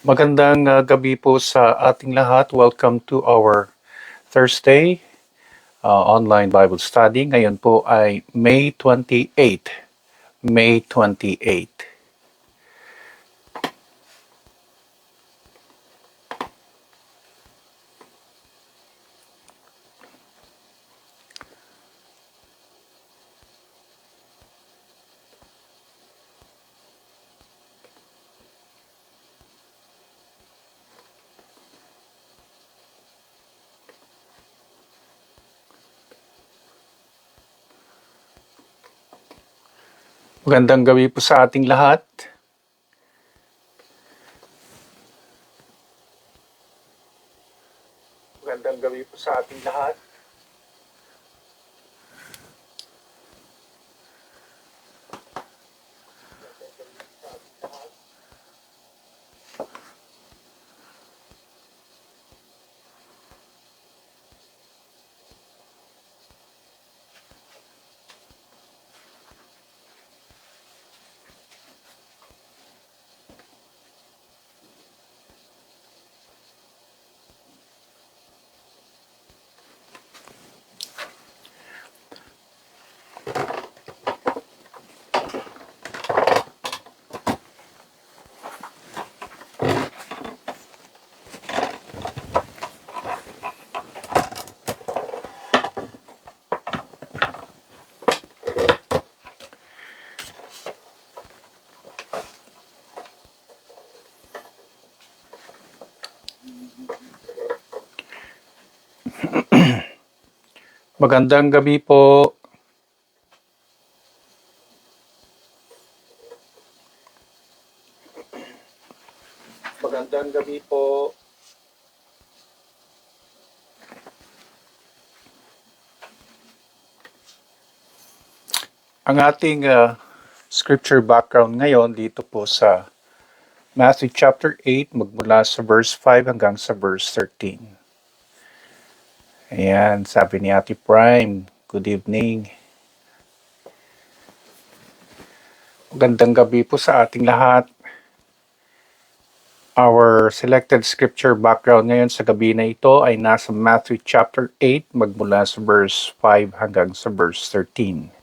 Magandang gabi po sa ating lahat. Welcome to our Thursday online Bible study. Ngayon po ay May 28. May 28. Magandang gabi po sa ating lahat. Magandang gabi po sa ating lahat. Magandang gabi po. Magandang gabi po. Ang ating scripture background ngayon dito po sa Matthew chapter 8 magmula sa verse 5 hanggang sa verse 13. Ayan, sabi ni Ate Prime, good evening. Magandang gabi po sa ating lahat. Our selected scripture background ngayon sa gabi na ito ay nasa Matthew chapter 8 magmula sa verse 5 hanggang sa verse 13.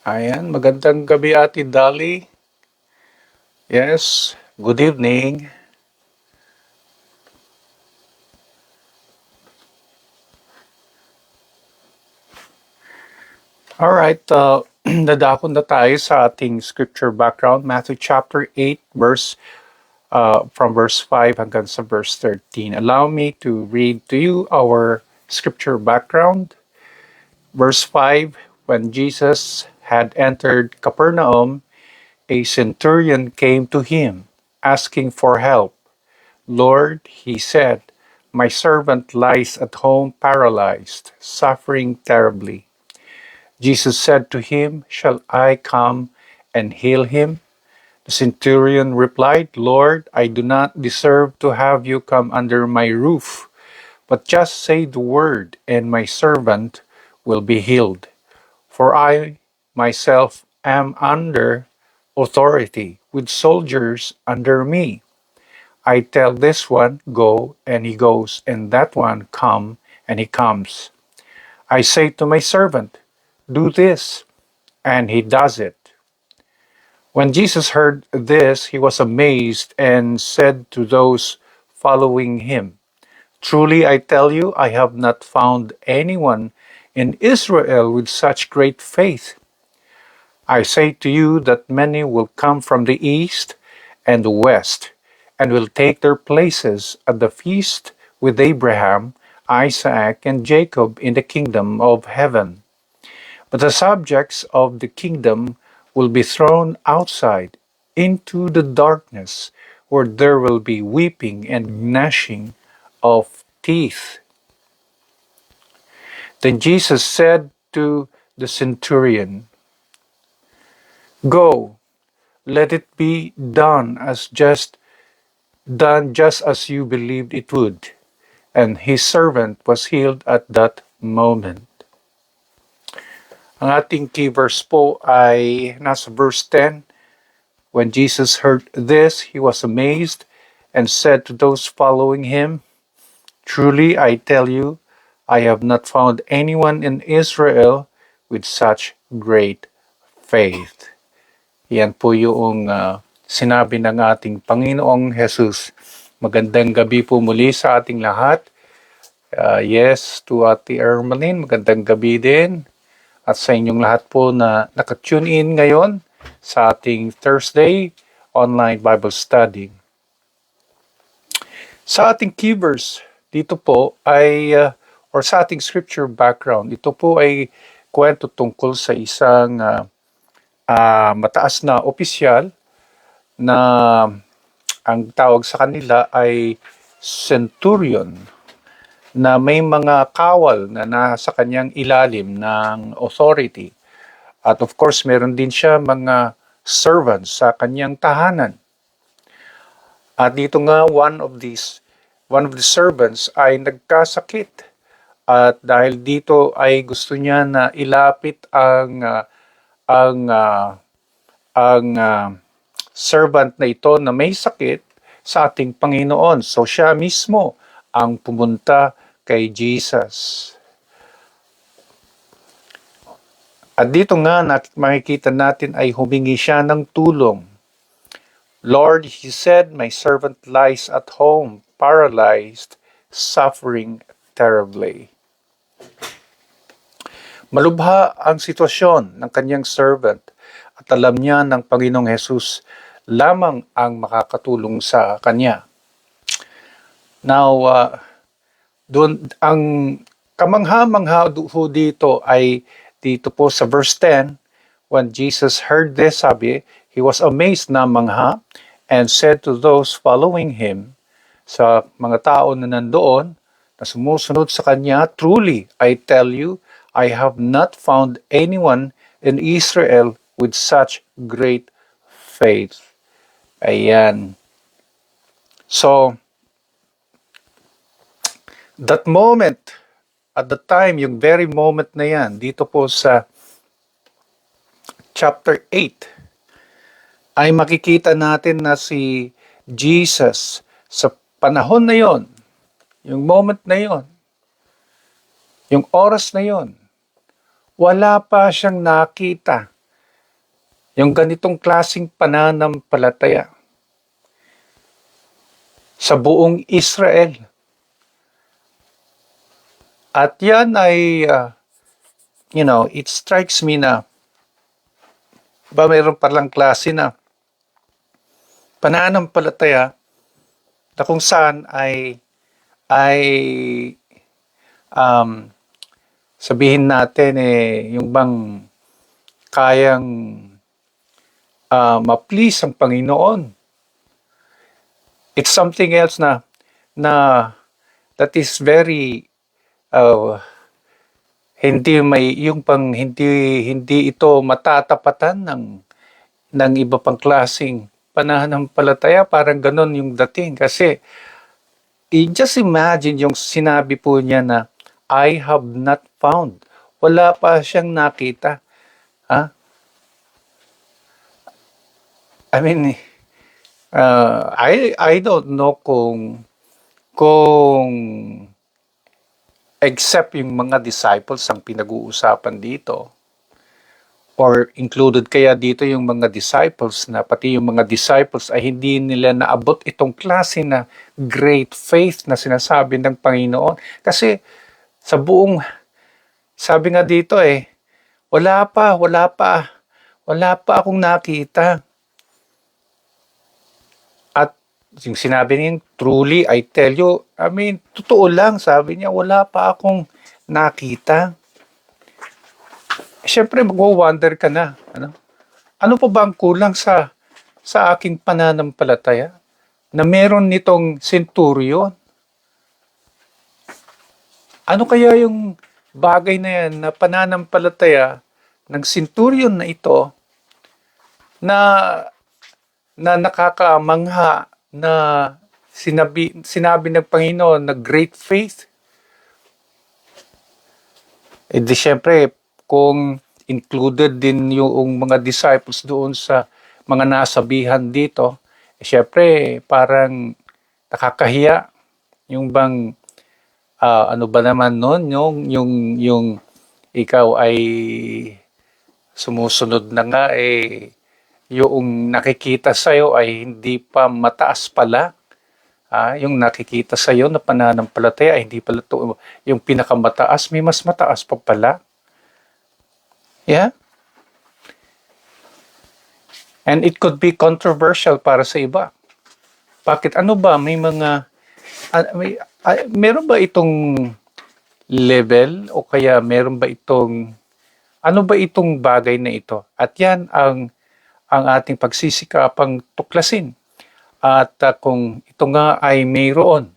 Ayan, magandang gabi Ate Dali. Yes, good evening. Alright, nadakon na tayo sa ating scripture background, Matthew chapter 8, from verse 5 hanggang sa verse 13. Allow me to read to you our scripture background. Verse 5, when Jesus had entered Capernaum, a centurion came to him, asking for help. Lord, he said, my servant lies at home paralyzed, suffering terribly. Jesus said to him, shall I come and heal him? The centurion replied, Lord, I do not deserve to have you come under my roof, but just say the word, and my servant will be healed. For I myself am under authority, with soldiers under me. I tell this one, go, and he goes, and that one, come, and he comes. I say to my servant, do this, and he does it. When Jesus heard this, he was amazed and said to those following him, truly I tell you, I have not found anyone in Israel with such great faith. I say to you that many will come from the east and the west, and will take their places at the feast with Abraham, Isaac, and Jacob in the kingdom of heaven. But the subjects of the kingdom will be thrown outside into the darkness, where there will be weeping and gnashing of teeth. Then Jesus said to the centurion, Go, let it be done just as you believed it would. And his servant was healed at that moment. Ang ating key verse po ay nasa verse 10. When Jesus heard this, he was amazed and said to those following him, "Truly I tell you, I have not found anyone in Israel with such great faith." Yan po yung sinabi ng ating Panginoong Jesus. Magandang gabi po muli sa ating lahat. Yes, to Ate Ermeline, magandang gabi din. At sa inyong lahat po na nakatune in ngayon sa ating Thursday online Bible study. Sa ating key verse, dito po ay, or sa ating scripture background, ito po ay kwento tungkol sa isang mataas na opisyal na ang tawag sa kanila ay centurion, na may mga kawal na nasa kanyang ilalim ng authority. At of course, meron din siya mga servants sa kanyang tahanan. At dito nga, one of the servants ay nagkasakit. At dahil dito ay gusto niya na ilapit ang servant na ito na may sakit sa ating Panginoon. So siya mismo ang pumunta kay Jesus. At dito nga makikita natin ay humingi siya ng tulong. "Lord," he said, "my servant lies at home, paralyzed, suffering terribly." Malubha ang sitwasyon ng kanyang servant at alam niya ng Panginoong Jesus lamang ang makakatulong sa kanya. Now, doon ang kamangha-mangha dito ay dito po sa verse 10, when Jesus heard this, sabi, he was amazed na mangha and said to those following him, sa mga tao na nandoon na sumusunod sa kanya, "Truly, I tell you, I have not found anyone in Israel with such great faith." Ayan. So, that moment, at the time, yung very moment na yan, dito po sa chapter 8, ay makikita natin na si Jesus sa panahon na yon, yung moment na yon, yung oras na yon, wala pa siyang nakita yung ganitong klaseng pananampalataya sa buong Israel. At yan ay, it strikes me na, mayroon palang klase na pananampalataya na kung saan ay sabihin natin yung bang kayang ma-please ang Panginoon. It's something else na that is very hindi ito matatapatan ng iba pang klaseng pananampalataya. Parang ganon yung dating. Kasi just imagine yung sinabi po niya na, "I have not found." Wala pa siyang nakita. I mean, I don't know kung except yung mga disciples ang pinag-uusapan dito, or included kaya dito yung mga disciples, na pati yung mga disciples ay hindi nila naabot itong klase na great faith na sinasabi ng Panginoon. Kasi sa buong, sabi nga dito wala pa akong nakita. Yung sinabi niya, "Truly, I tell you," I mean, totoo lang, sabi niya, wala pa akong nakita. Siyempre, mag-wonder ka na. Ano pa ba ang kulang sa aking pananampalataya na meron nitong centurion? Ano kaya yung bagay na yan na pananampalataya ng centurion na ito na nakakamangha na sinabi ng Panginoon na great faith. E di syempre, kung included din yung mga disciples doon sa mga nasabihan dito, syempre parang nakakahiya. Yung bang ano ba naman noon yung ikaw ay sumusunod na nga yung nakikita sa'yo ay hindi pa mataas pala. Yung nakikita sa'yo na pananampalataya ay hindi pala to, yung pinakamataas, may mas mataas pa pala. Yeah? And it could be controversial para sa iba. Bakit? Ano ba? May mga meron ba itong level o kaya meron ba itong ano ba itong bagay na ito? At yan ang ating pagsisikapang tuklasin. At kung ito nga ay mayroon,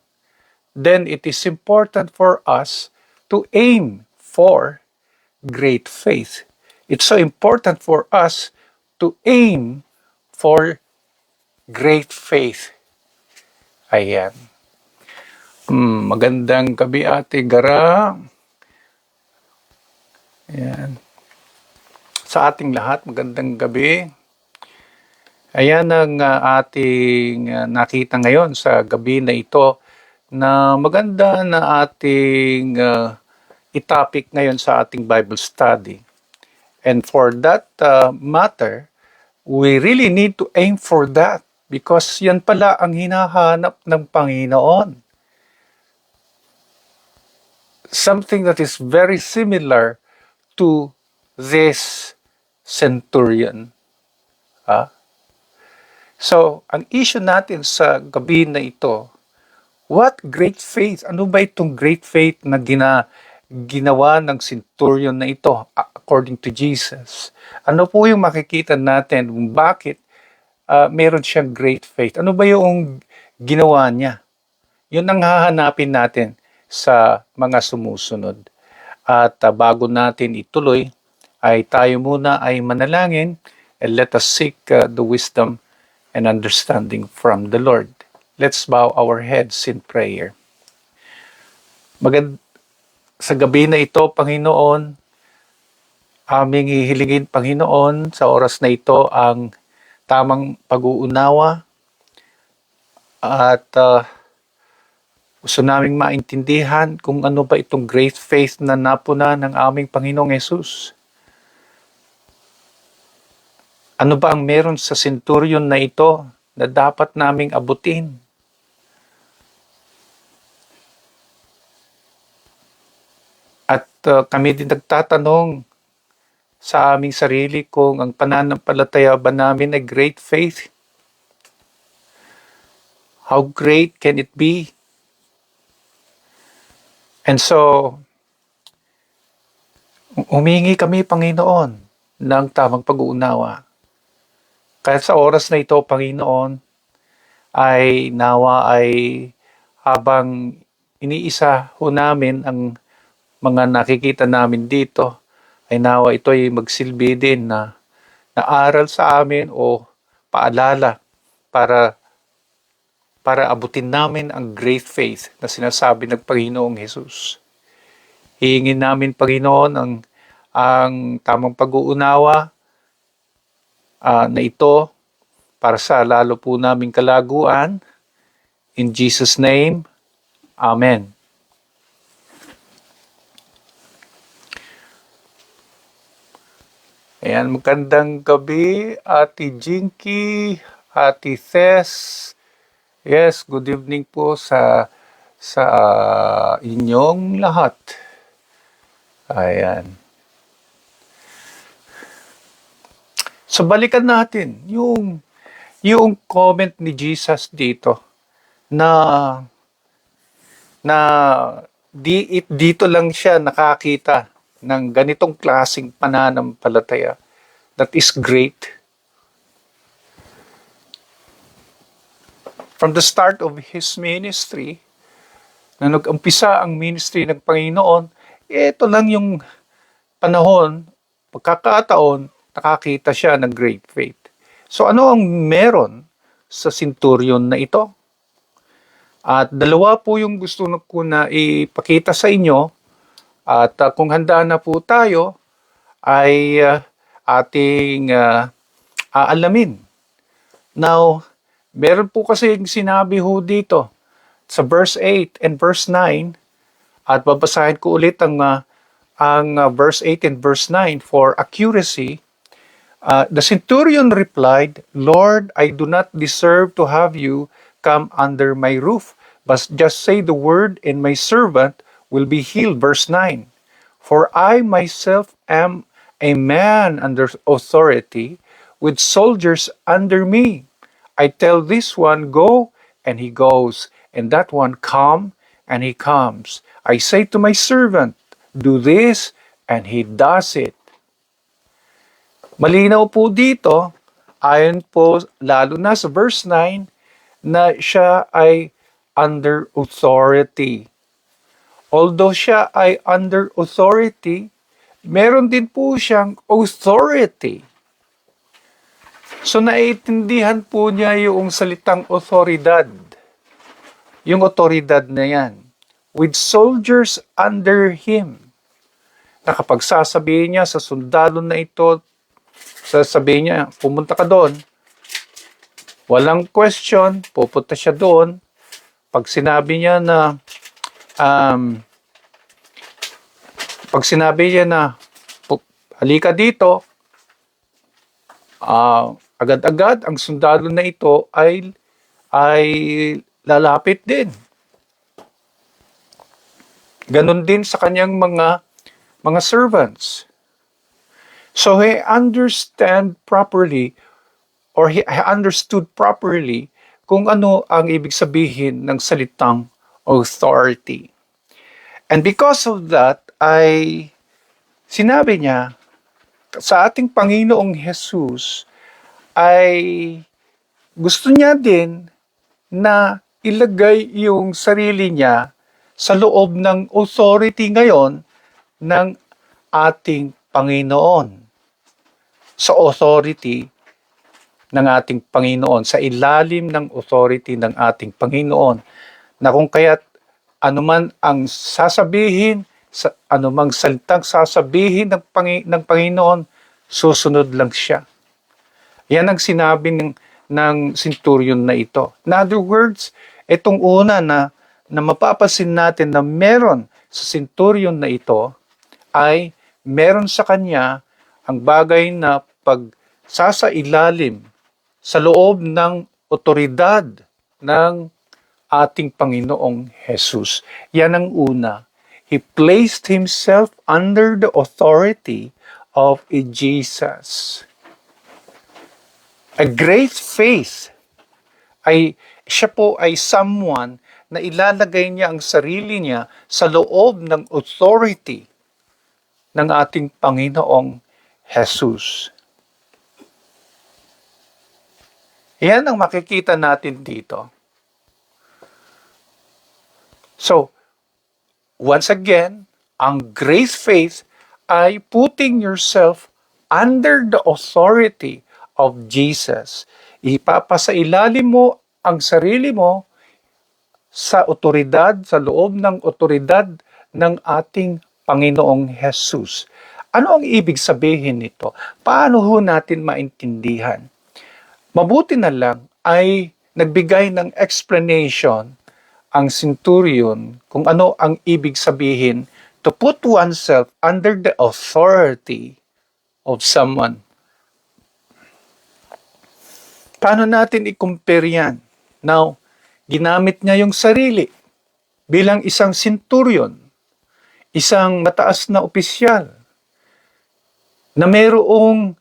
then it is important for us to aim for great faith. It's so important for us to aim for great faith. Ayan. Magandang gabi, Ate Gara. Ayan. Sa ating lahat, magandang gabi. Ayan ang ating nakita ngayon sa gabi na ito na maganda na ating itopic ngayon sa ating Bible study. And for that matter, we really need to aim for that because yan pala ang hinahanap ng Panginoon. Something that is very similar to this centurion. So, ang issue natin sa gabi na ito, what great faith? Ano ba itong great faith na ginawa ng centurion na ito according to Jesus? Ano po yung makikita natin kung bakit meron siyang great faith? Ano ba yung ginawa niya? Yun ang hahanapin natin sa mga sumusunod. At bago natin ituloy, ay tayo muna ay manalangin and let us seek the wisdom and understanding from the Lord. Let's bow our heads in prayer. Sa gabi na ito, Panginoon, aming hihilingin, Panginoon, sa oras na ito ang tamang pag-uunawa at gusto naming maintindihan kung ano ba itong great faith na napuna ng aming Panginoong Yesus. Ano ba ang meron sa centurion na ito na dapat naming abutin? At kami din nagtatanong sa aming sarili kung ang pananampalataya ba namin ay great faith? How great can it be? And so, humingi kami, Panginoon, ng tamang pag-uunawa. Kaya sa oras na ito, Panginoon, ay nawa ay habang iniisa ho namin ang mga nakikita namin dito, ay nawa ito ay magsilbi din na aral sa amin o paalala para abutin namin ang great faith na sinasabi ng Panginoong Jesus. Hihingin namin, Panginoon, ang tamang pag-uunawa na ito para sa lalo po naming kalaguan. In Jesus' name, Amen. Ayan, magandang gabi, Ate Jinky, Ate Tess. Yes, good evening po sa inyong lahat. Ayan. So balikan natin yung comment ni Jesus dito na dito lang siya nakakita ng ganitong klaseng pananampalataya that is great. From the start of his ministry, na nag-umpisa ang ministry ng Panginoon, ito lang yung panahon, pagkakataon, nakakita siya ng great faith. So ano ang meron sa centurion na ito? At dalawa po yung gusto ko na ipakita sa inyo. At kung handa na po tayo, ay ating aalamin. Now, meron po kasi sinabi ho dito sa verse 8 and verse 9, at babasahin ko ulit ang verse 8 and verse 9 for accuracy. The centurion replied, "Lord, I do not deserve to have you come under my roof, but just say the word and my servant will be healed." Verse 9, "For I myself am a man under authority, with soldiers under me. I tell this one, go, and he goes, and that one, come, and he comes. I say to my servant, do this, and he does it." Malinaw po dito, ayon po lalo na sa verse 9, na siya ay under authority. Although siya ay under authority, meron din po siyang authority. So naiintindihan po niya yung salitang otoridad. Yung otoridad na yan. With soldiers under him. Na kapag sasabihin niya sa sundalo na ito, sasabihin niya, pumunta ka doon. Walang question, pupunta siya doon. Pag sinabi niya na, halika dito, agad-agad ang sundalo na ito ay lalapit din. Ganon din sa kanyang mga servants. So he understood properly kung ano ang ibig sabihin ng salitang authority. And because of that, ay sinabi niya sa ating Panginoong Jesus ay gusto niya din na ilagay yung sarili niya sa loob ng authority ngayon ng ating Panginoon. Sa authority ng ating Panginoon, sa ilalim ng authority ng ating Panginoon, na kung kaya't anuman ang sasabihin, anumang salitang sasabihin ng Panginoon, susunod lang siya. Yan ang sinabi ng centurion na ito. In other words, itong una na mapapansin natin na meron sa centurion na ito ay meron sa kanya ang bagay na pagsasailalim sa loob ng otoridad ng ating Panginoong Jesus. Yan ang una. He placed himself under the authority of Jesus. A great faith siya po ay someone na ilalagay niya ang sarili niya sa loob ng authority ng ating Panginoong Jesus. Yan ang makikita natin dito. So, once again, ang grace faith ay putting yourself under the authority of Jesus. Ipapasailalim mo ang sarili mo sa otoridad, sa loob ng otoridad ng ating Panginoong Jesus. Ano ang ibig sabihin nito? Paano ho natin maintindihan? Mabuti na lang ay nagbigay ng explanation ang centurion kung ano ang ibig sabihin to put oneself under the authority of someone. Paano natin i-compare yan? Now, ginamit niya yung sarili bilang isang centurion, isang mataas na opisyal, na mayroong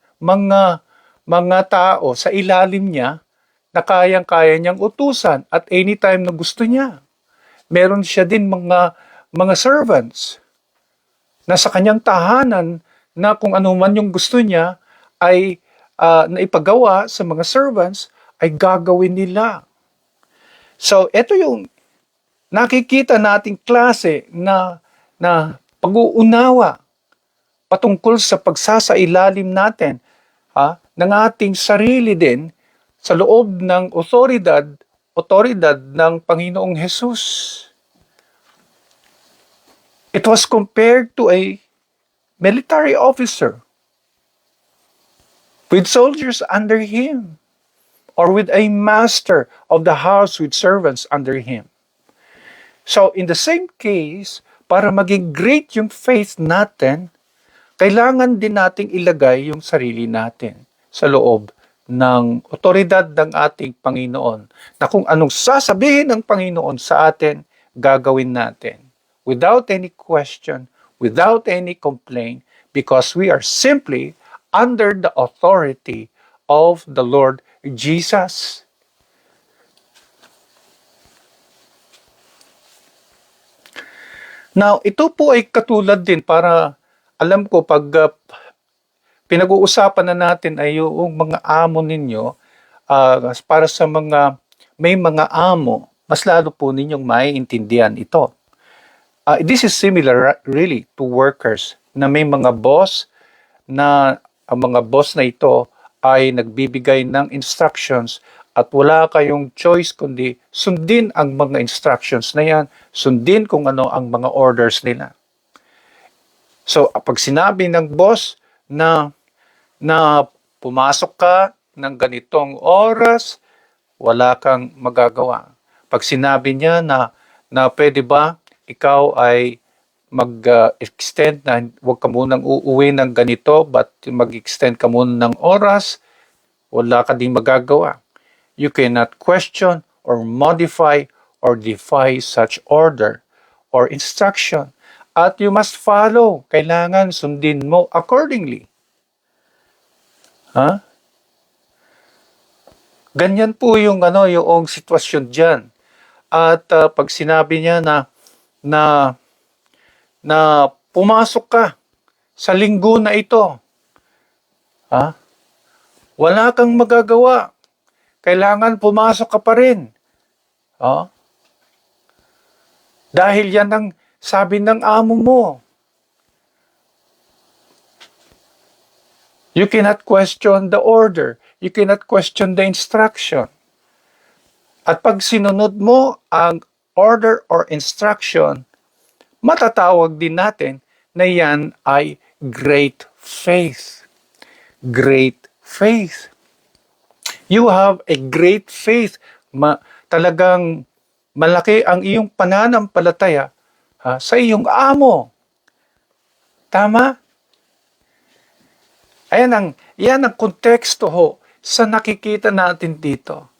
mga tao sa ilalim niya na kayang-kaya niyang utusan at anytime na gusto niya. Meron siya din mga servants na sa kanyang tahanan na kung ano man yung gusto niya ay naipagawa sa mga servants ay gagawin nila. So, ito yung nakikita nating klase na pag-uunawa patungkol sa pagsasailalim natin ng ating sarili din sa loob ng otoridad ng Panginoong Hesus. It was compared to a military officer with soldiers under him, or with a master of the house with servants under him. So in the same case, para maging great yung faith natin, kailangan din nating ilagay yung sarili natin sa loob ng otoridad ng ating Panginoon, na kung anong sasabihin ng Panginoon sa atin, gagawin natin. Without any question, without any complaint, because we are simply under the authority of the Lord Jesus. Now, ito po ay katulad din para, alam ko, pag pinag-uusapan na natin ay yung mga amo ninyo, para sa may mga amo, mas lalo po ninyong maiintindihan ito. This is similar really to workers, na may mga boss na ang mga boss na ito ay nagbibigay ng instructions at wala kayong choice kundi sundin ang mga instructions na yan, sundin kung ano ang mga orders nila. So, pag sinabi ng boss na pumasok ka ng ganitong oras, wala kang magagawa. Pag sinabi niya na pwede ba ikaw ay mag-extend na huwag ka munang uuwi ng ganito, but mag-extend ka muna ng oras, wala ka ding magagawa. You cannot question or modify or defy such order or instruction. At you must follow. Kailangan sundin mo accordingly. Ganyan po yung sitwasyon diyan. At pag sinabi niya na pumasok ka sa linggo na ito, wala kang magagawa. Kailangan pumasok ka pa rin. Dahil yan ang sabi ng amo mo. You cannot question the order. You cannot question the instruction. At pag sinunod mo ang order or instruction, matatawag din natin na yan ay great faith. Great faith. You have a great faith. Talagang malaki ang iyong pananampalataya sa iyong amo. Tama? Yan ang konteksto ho sa nakikita natin dito.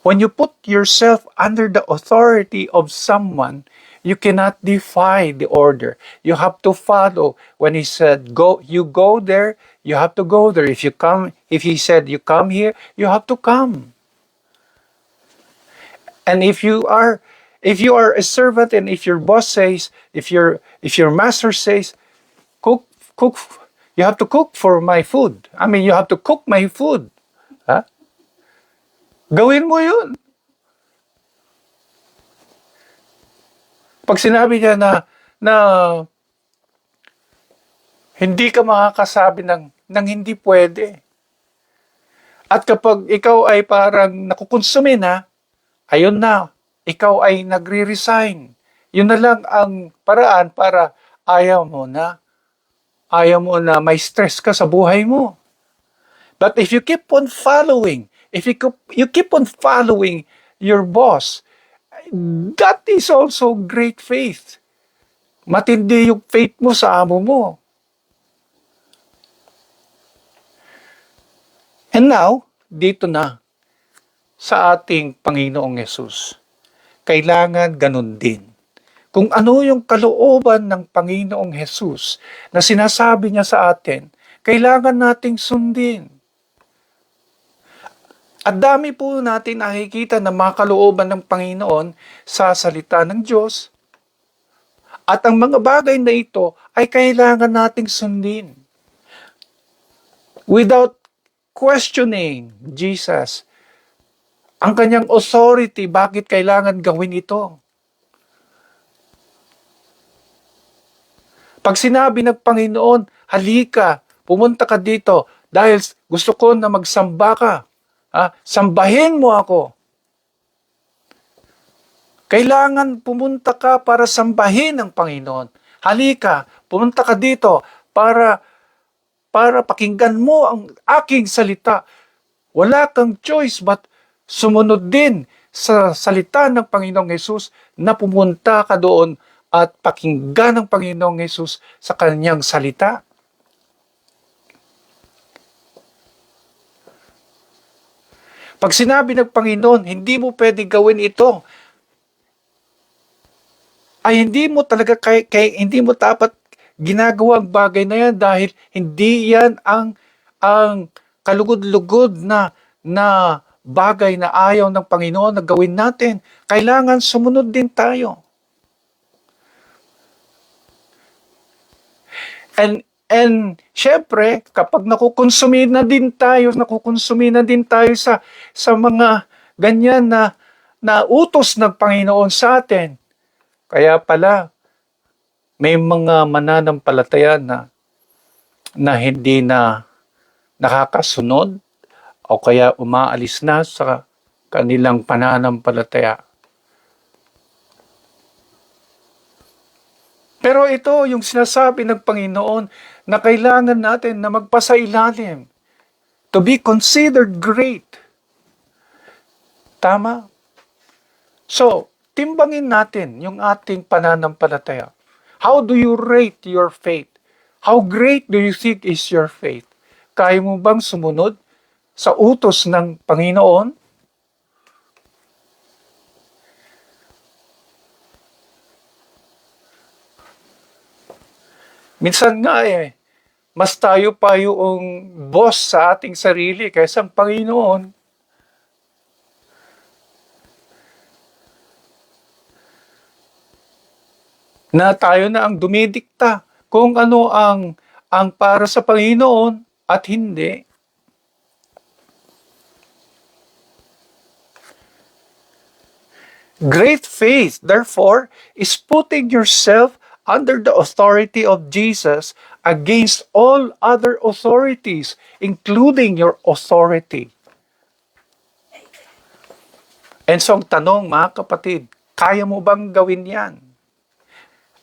When you put yourself under the authority of someone, you cannot defy the order. You have to follow. When he said, you go there, you have to go there. If he said, you come here, you have to come. And if you are a servant, and if your boss says, if your master says, cook, you have to cook for my food. You have to cook my food. Gawin mo yun. Pag sinabi niya na hindi ka makakasabi ng hindi pwede. At kapag ikaw ay parang nakukonsume na, ayun na, ikaw ay nagre-resign. Yun na lang ang paraan para ayaw mo na may stress ka sa buhay mo. But if you keep on following, if you keep on following your boss, that is also great faith. Matindi yung faith mo sa amo mo. And now, dito na sa ating Panginoong Hesus. Kailangan ganun din. Kung ano yung kalooban ng Panginoong Hesus na sinasabi niya sa atin, kailangan nating sundin. At dami po natin nakikita na mga kalooban ng Panginoon sa salita ng Diyos. At ang mga bagay na ito ay kailangan nating sundin. Without questioning Jesus, ang kanyang authority, bakit kailangan gawin ito? Pag sinabi ng Panginoon, halika, pumunta ka dito, dahil gusto ko na magsamba ka. Sambahin mo ako. Kailangan pumunta ka para sambahin ang Panginoon. Halika, pumunta ka dito para pakinggan mo ang aking salita. Wala kang choice but sumunod din sa salita ng Panginoong Hesus na pumunta ka doon at pakinggan ng Panginoong Hesus sa kanyang salita. Pag sinabi ng Panginoon, hindi mo pwede gawin ito, ay hindi mo talaga hindi mo dapat ginagawa ang bagay na yan dahil hindi yan ang kalugod-lugod na bagay na ayaw ng Panginoon na gawin natin. Kailangan sumunod din tayo. And syempre, kapag nakukonsumi na din tayo sa mga ganyan na utos ng Panginoon sa atin, kaya pala, may mga mananampalataya na hindi na nakakasunod o kaya umaalis na sa kanilang pananampalataya. Pero ito yung sinasabi ng Panginoon na kailangan natin na magpasailalim. To be considered great. Tama? So, timbangin natin yung ating pananampalataya. How do you rate your faith? How great do you think is your faith? Kaya mo bang sumunod sa utos ng Panginoon? Minsan nga mas tayo pa yung boss sa ating sarili kaysa ang Panginoon. Na tayo na ang dumidikta kung ano ang para sa Panginoon at hindi. Great faith, therefore, is putting yourself under the authority of Jesus against all other authorities, including your authority. And so ang tanong, mga kapatid, kaya mo bang gawin yan?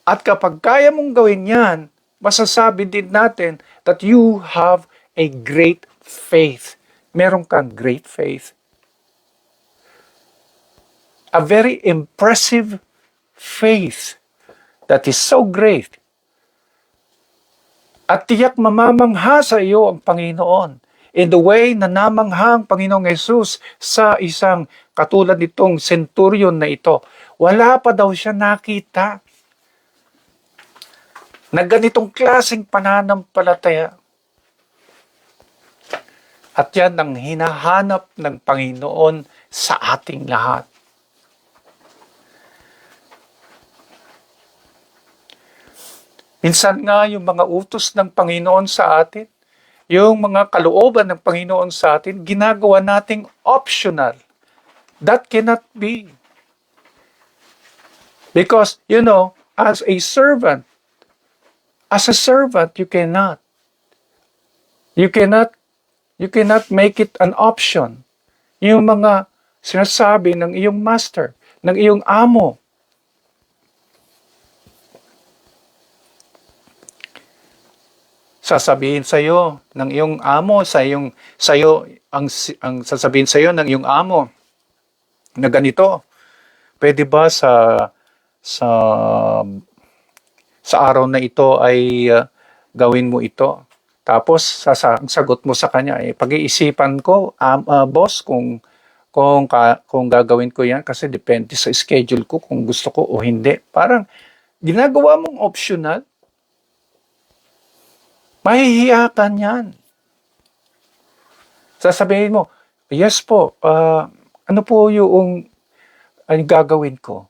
At kapag kaya mong gawin yan, masasabi din natin that you have a great faith. Meron kang great faith. A very impressive faith that is so great. At tiyak mamamangha sa iyo ang Panginoon in the way na namangha ang Panginoong Hesus sa isang katulad nitong centurion na ito. Wala pa daw siya nakita na ganitong klaseng pananampalataya. At yan ang hinahanap ng Panginoon sa ating lahat. Minsan nga yung mga utos ng Panginoon sa atin, yung mga kalooban ng Panginoon sa atin, ginagawa nating optional. That cannot be. Because, as a servant, you cannot. You cannot make it an option. Yung mga sinasabi ng iyong master, ng iyong amo. Sasabihin sa iyo ng iyong amo, ang sasabihin sa iyo ng iyong amo na ganito. Pwede ba sa araw na ito ay gawin mo ito? Tapos ang sagot mo sa kanya, pag-iisipan ko, boss, kung gagawin ko yan kasi depende sa schedule ko kung gusto ko o hindi. Parang ginagawa mong optional. Mahihiyakan yan. Sasabihin mo, yes po, ano po yung gagawin ko?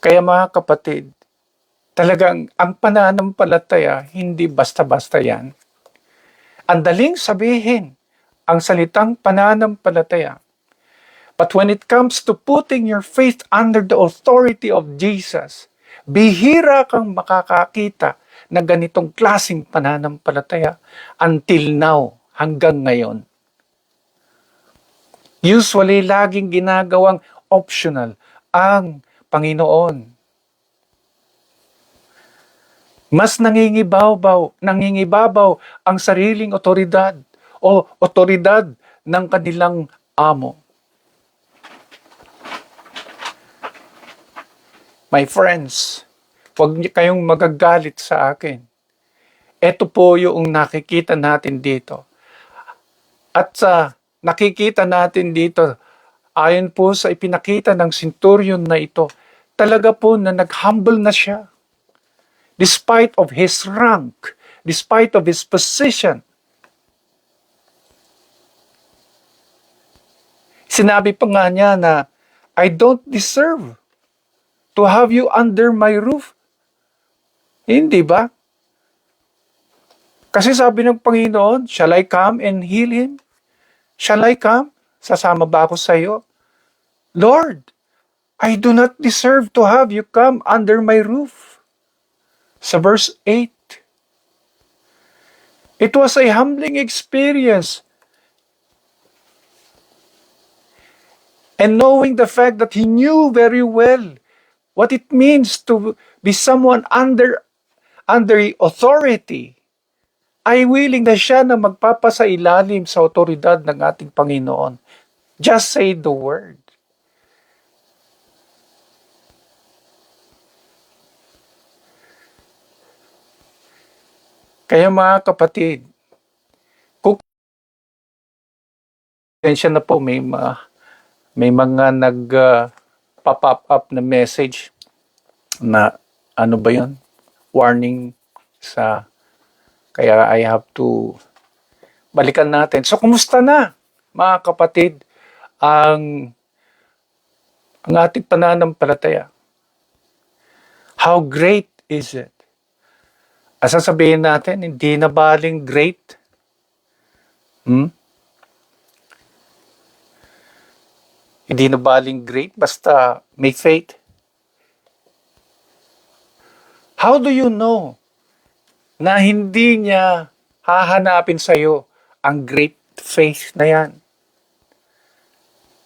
Kaya mga kapatid, talagang ang pananampalataya, hindi basta-basta yan. Ang daling sabihin, ang salitang pananampalataya. But when it comes to putting your faith under the authority of Jesus, bihira kang makakakita na ganitong klaseng pananampalataya until now, hanggang ngayon. Usually, laging ginagawang optional ang Panginoon. Mas nangingibabaw ang sariling otoridad o otoridad ng kanilang amo. My friends, huwag niyo kayong magagalit sa akin. Ito po yung nakikita natin dito. At sa nakikita natin dito, ayon po sa ipinakita ng centurion na ito, talaga po na nag-humble na siya. Despite of his rank, despite of his position. Sinabi pa nga niya na, I don't deserve to have you under my roof. Hindi ba? Kasi sabi ng Panginoon, shall I come and heal him? Shall I come? Sasama ba ako sa iyo? Lord, I do not deserve to have you come under my roof. Sa verse 8. It was a humbling experience. And knowing the fact that he knew very well what it means to be someone under authority, ay willing na siya na magpapasailalim sa otoridad ng ating Panginoon. Just say the word. Kaya mga kapatid, siya na po may mga nag-pop up na message na ano ba yun? Warning sa kaya I have to balikan natin. So kumusta na mga kapatid ang ating pananampalataya? How great is it? Sasabihin natin, hindi na baling great? Hindi na baling great basta may faith? How do you know na hindi niya hahanapin sa iyo ang great faith na yan?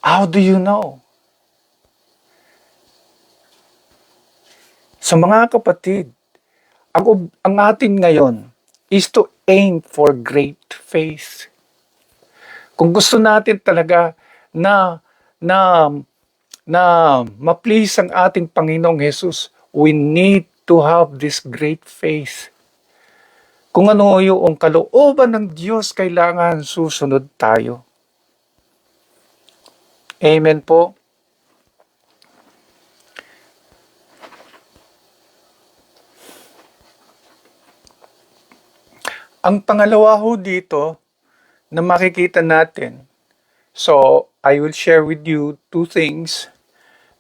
How do you know? So mga kapatid, ang atin ngayon is to aim for great faith. Kung gusto natin talaga na ma-please ang ating Panginoong Jesus, we need to have this great faith. Kung ano yung kalooban ng Diyos, kailangan susunod tayo. Amen po. Ang pangalawa ho dito na makikita natin, so I will share with you two things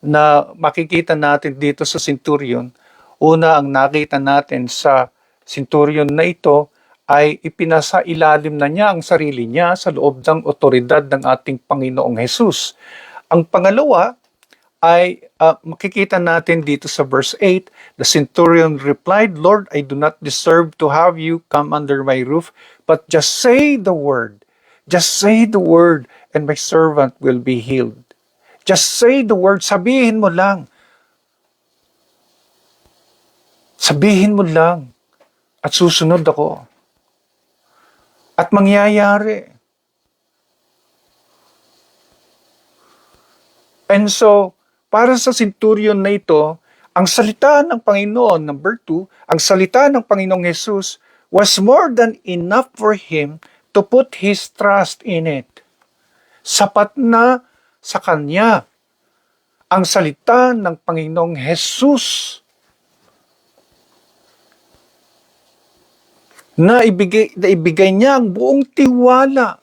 na makikita natin dito sa centurion. Una, ang nakita natin sa centurion na ito ay ipinasa ilalim na niya ang sarili niya sa loob ng otoridad ng ating Panginoong Jesus. Ang pangalawa ay makikita natin dito sa verse 8, the centurion replied, Lord, I do not deserve to have you come under my roof, but just say the word. Just say the word and my servant will be healed. Just say the word, sabihin mo lang. Sabihin mo lang at susunod ako. At mangyayari. And so, para sa centurion na ito, ang salita ng Panginoon, number 2, ang salita ng Panginoong Jesus was more than enough for him to put his trust in it. Sapat na sa kanya ang salita ng Panginoong Jesus na ibigay niya ang buong tiwala.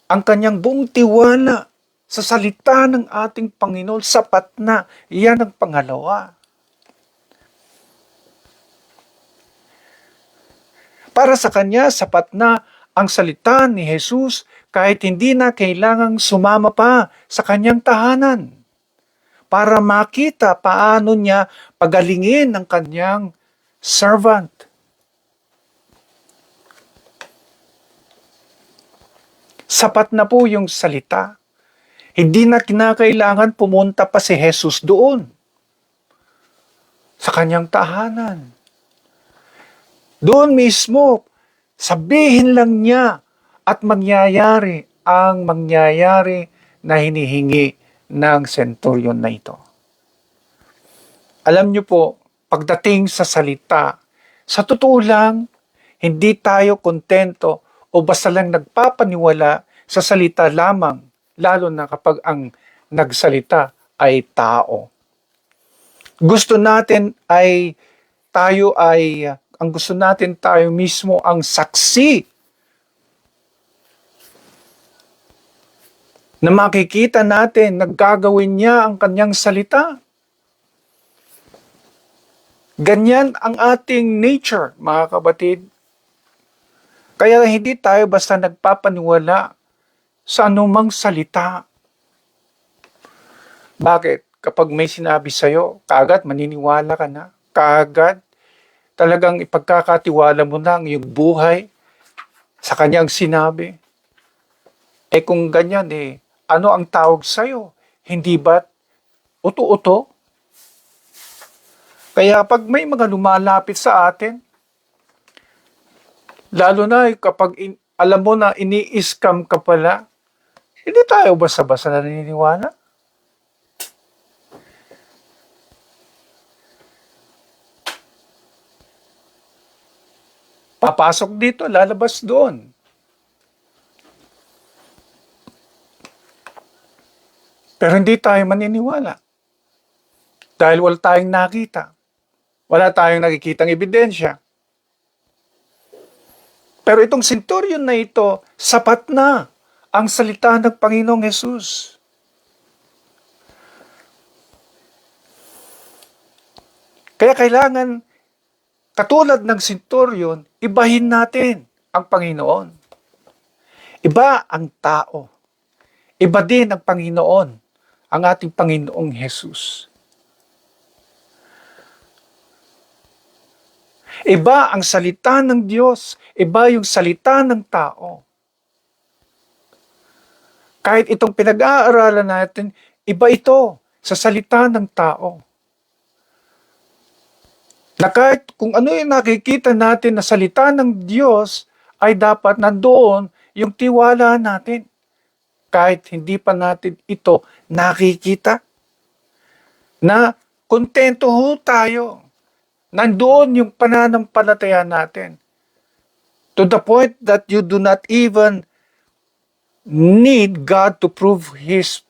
Ang kanyang buong tiwala sa salita ng ating Panginoon, sapat na. Iyan ang pangalawa. Para sa kanya, sapat na ang salita ni Jesus kahit hindi na kailangang sumama pa sa kanyang tahanan para makita paano niya pagalingin ang kanyang servant. Sapat na po yung salita. Hindi na kinakailangan pumunta pa si Jesus doon sa kanyang tahanan. Doon mismo, sabihin lang niya at mangyayari ang mangyayari na hinihingi ng centurion na ito. Alam niyo po, pagdating sa salita, sa totoo lang, hindi tayo kontento o basta lang nagpapaniwala sa salita lamang, lalo na kapag ang nagsalita ay tao. Gusto natin ay ang gusto natin tayo mismo ang saksi na makikita natin naggagawin niya ang kanyang salita. Ganyan ang ating nature, mga kabatid. Kaya hindi tayo basta nagpapaniwala sa anumang salita. Bakit? Kapag may sinabi sa'yo, kaagad maniniwala ka na. Kaagad talagang ipagkakatiwala mo na ang iyong buhay sa kanyang sinabi. Kung ganyan ano ang tawag sa'yo? Hindi ba't uto-uto? Kaya pag may mga lumalapit sa atin, lalo na kapag alam mo na ini-scam ka pala, hindi tayo basta-basta naniniwala. Papasok dito, lalabas doon. Pero hindi tayo maniniwala. Dahil wala tayong nakita. Wala tayong nakikitang ebidensya. Pero itong centurion na ito, sapat na ang salita ng Panginoong Hesus. Kaya kailangan, katulad ng centurion, ibahin natin ang Panginoon. Iba ang tao. Iba din ang Panginoon, ang ating Panginoong Hesus. Iba ang salita ng Diyos, iba yung salita ng tao. Kahit itong pinag-aaralan natin, iba ito sa salita ng tao. Na kahit kung ano yung nakikita natin na salita ng Diyos, ay dapat nandoon yung tiwala natin. Kahit hindi pa natin ito nakikita. Na kontento ho tayo. Nandoon yung pananampalataya natin. To the point that you do not even need God to prove His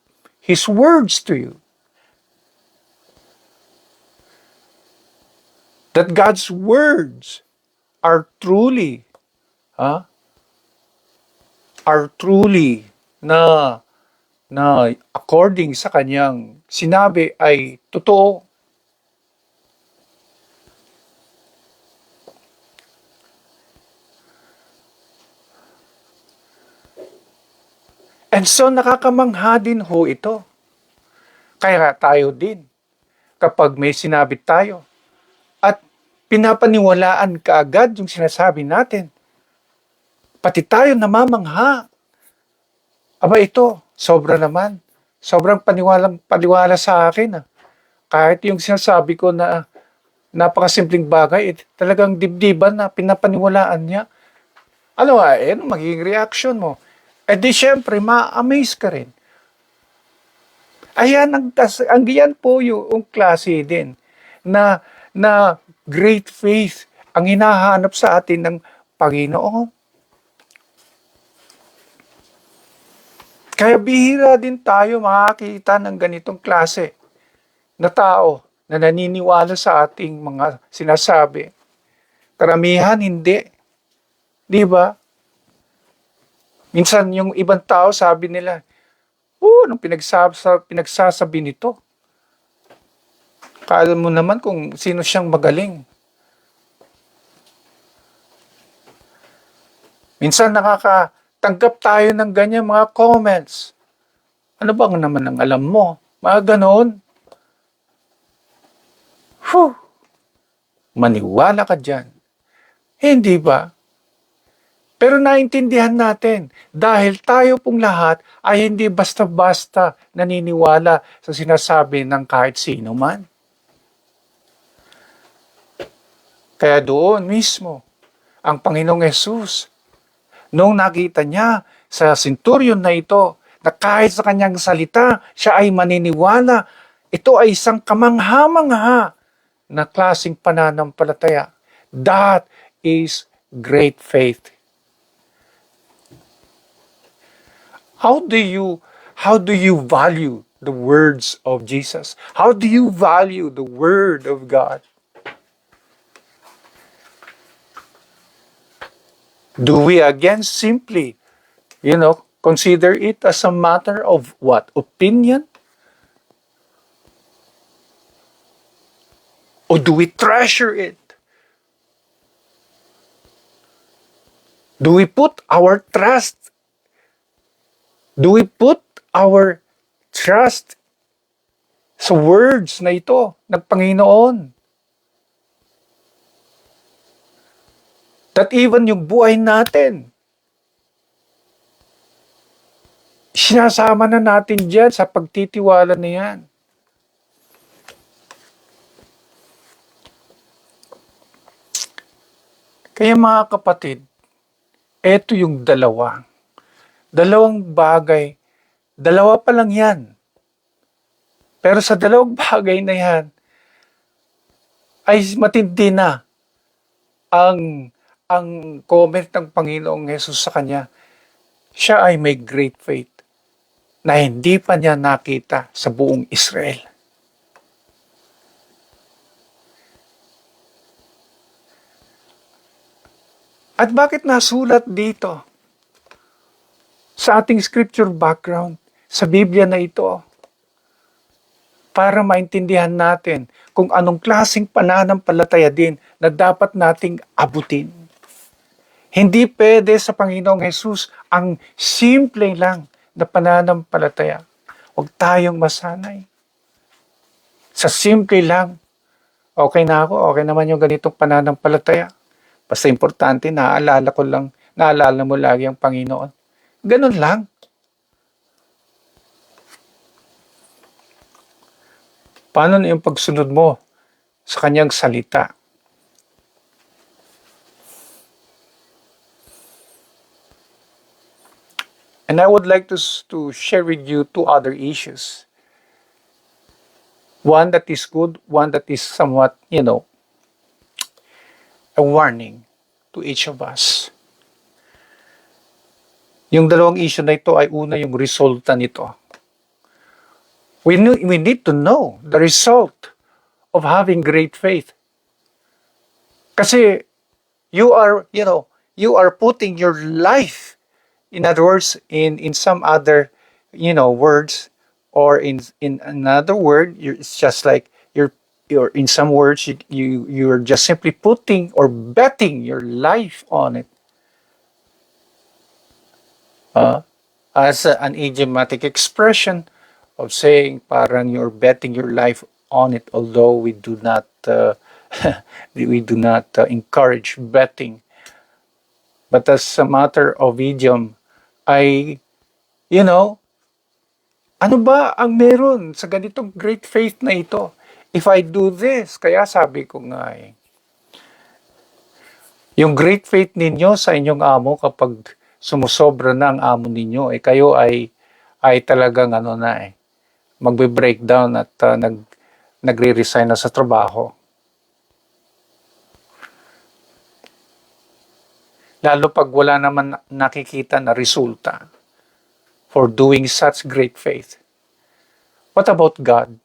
words to you. That God's words are truly na according sa kanyang sinabi ay totoo. And so nakakamangha din ho ito. Kaya tayo din, kapag may sinabi tayo, at pinapaniwalaan kaagad yung sinasabi natin, pati tayo namamangha. Aba ito, sobra naman. Sobrang paniwala sa akin. Kahit yung sinasabi ko na napakasimpleng bagay, talagang dibdiban na pinapaniwalaan niya. Ano magiging reaction mo? Di syempre, ma-amaze ka rin. Ayan, ang yan po yung klase din na great faith ang hinahanap sa atin ng Panginoon. Kaya bihira din tayo makakita ng ganitong klase na tao na naniniwala sa ating mga sinasabi. Karamihan hindi. Di ba? Minsan yung ibang tao sabi nila, anong pinagsasabi nito? Kala mo naman kung sino siyang magaling. Minsan nakakatanggap tayo ng ganyan mga comments. Ano bang naman ang alam mo? Mga ganon. Whew, maniwala ka dyan. Hindi ba? Pero naintindihan natin dahil tayo pong lahat ay hindi basta-basta naniniwala sa sinasabi ng kahit sino man. Kaya doon mismo, ang Panginoong Yesus, nung nakita niya sa centurion na ito, na kahit sa kanyang salita, siya ay maniniwala, ito ay isang kamangha-mangha na klaseng pananampalataya. That is great faith. How do you value the words of Jesus? How do you value the word of God? Do we again simply, consider it as a matter of what? Opinion? Or do we treasure it? Do we put our trust? Do we put our trust sa words na ito ng Panginoon? That even yung buhay natin, sinasama na natin dyan sa pagtitiwala na yan. Kaya mga kapatid, eto yung dalawang bagay, dalawa pa lang yan. Pero sa dalawang bagay na yan, ay matindi na ang comment ng Panginoong Hesus sa kanya. Siya ay may great faith na hindi pa niya nakita sa buong Israel. At bakit nasulat dito sa ating scripture background, sa Biblia na ito? Para maintindihan natin kung anong klaseng pananampalataya din na dapat nating abutin. Hindi pwede sa Panginoong Hesus ang simple lang na pananampalataya. Huwag tayong masanay. Sa simple lang, okay na ako, okay naman yung ganitong pananampalataya. Basta importante, naalala mo lagi ang Panginoon. Ganun lang. Paano na yung pagsunod mo sa kanyang salita? And I would like to share with you two other issues. One that is good, one that is somewhat, a warning to each of us. Yung dalawang issue na ito ay una yung resulta nito. We need to know the result of having great faith. Kasi you are putting your life, in other words, in some other, words, or in another word, it's just like you're in some words you're just simply putting or betting your life on it. As an idiomatic expression of saying parang you're betting your life on it, although we do not encourage betting. But as a matter of idiom, ano ba ang meron sa ganitong great faith na ito? If I do this, kaya sabi ko nga yung great faith ninyo sa inyong amo kapag sumusobra na ang amo ninyo, kayo ay talagang magbe-breakdown at nagre-resign na sa trabaho. Lalo pag wala naman nakikita na resulta for doing such great faith. What about God?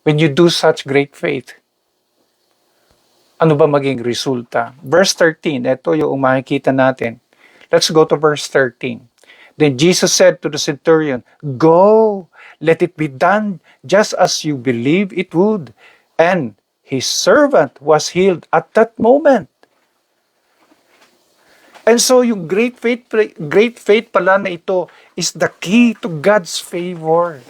When you do such great faith, ano ba maging resulta? Verse 13, ito yung makikita natin. Let's go to verse 13. Then Jesus said to the centurion, "Go, let it be done just as you believe it would." And his servant was healed at that moment. And so yung great faith pala na ito is the key to God's favor.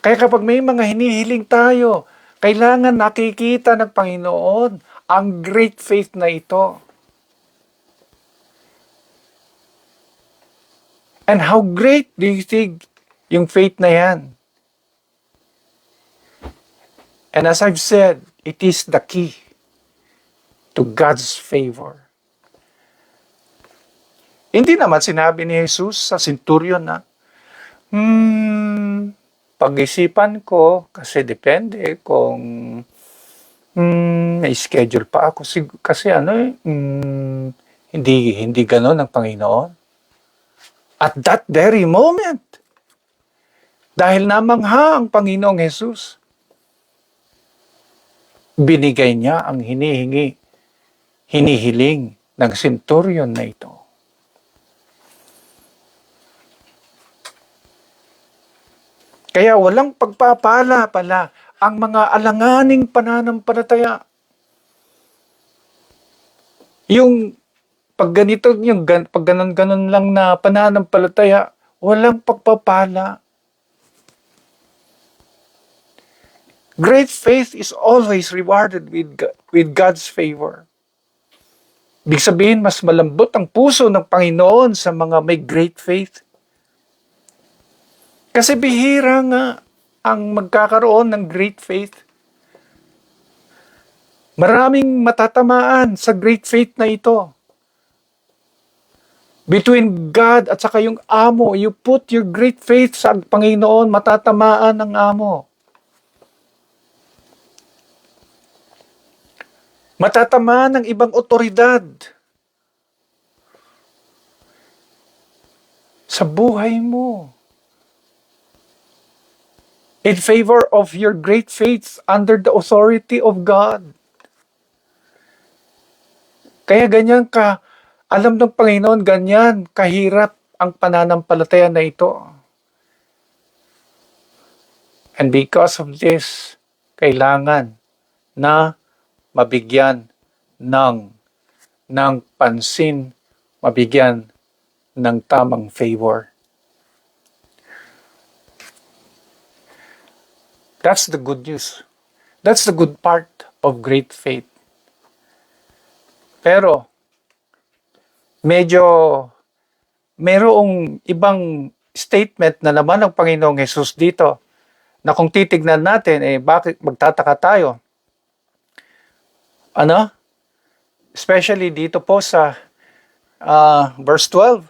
Kaya kapag may mga hinihiling tayo, kailangan nakikita ng Panginoon ang great faith na ito. And how great do you think yung faith na yan? And as I've said, it is the key to God's favor. Hindi naman sinabi ni Jesus sa centurion na, pag-isipan ko, kasi depende kung may schedule pa ako. Kasi hindi ganon ang Panginoon. At that very moment, dahil namangha ang Panginoong Jesus, binigay niya ang hinihiling ng centurion na ito. Kaya walang pagpapala pala ang mga alanganing pananampalataya. Yung pag ganito, pag ganon-ganon lang na pananampalataya, walang pagpapala. Great faith is always rewarded with God's favor. Ibig sabihin, mas malambot ang puso ng Panginoon sa mga may great faith. Kasi bihira nga ang magkakaroon ng great faith. Maraming matatamaan sa great faith na ito. Between God at saka yung amo, you put your great faith sa Panginoon, matatamaan ang amo. Matatamaan ng ibang otoridad sa buhay mo. In favor of your great faith under the authority of God. Kaya ganyan alam ng Panginoon, ganyan kahirap ang pananampalataya na ito. And because of this, kailangan na mabigyan ng pansin, mabigyan ng tamang favor. That's the good news. That's the good part of great faith. Pero, merong ibang statement na naman ng Panginoong Jesus dito, na kung titignan natin, bakit magtataka tayo? Especially dito po sa verse 12.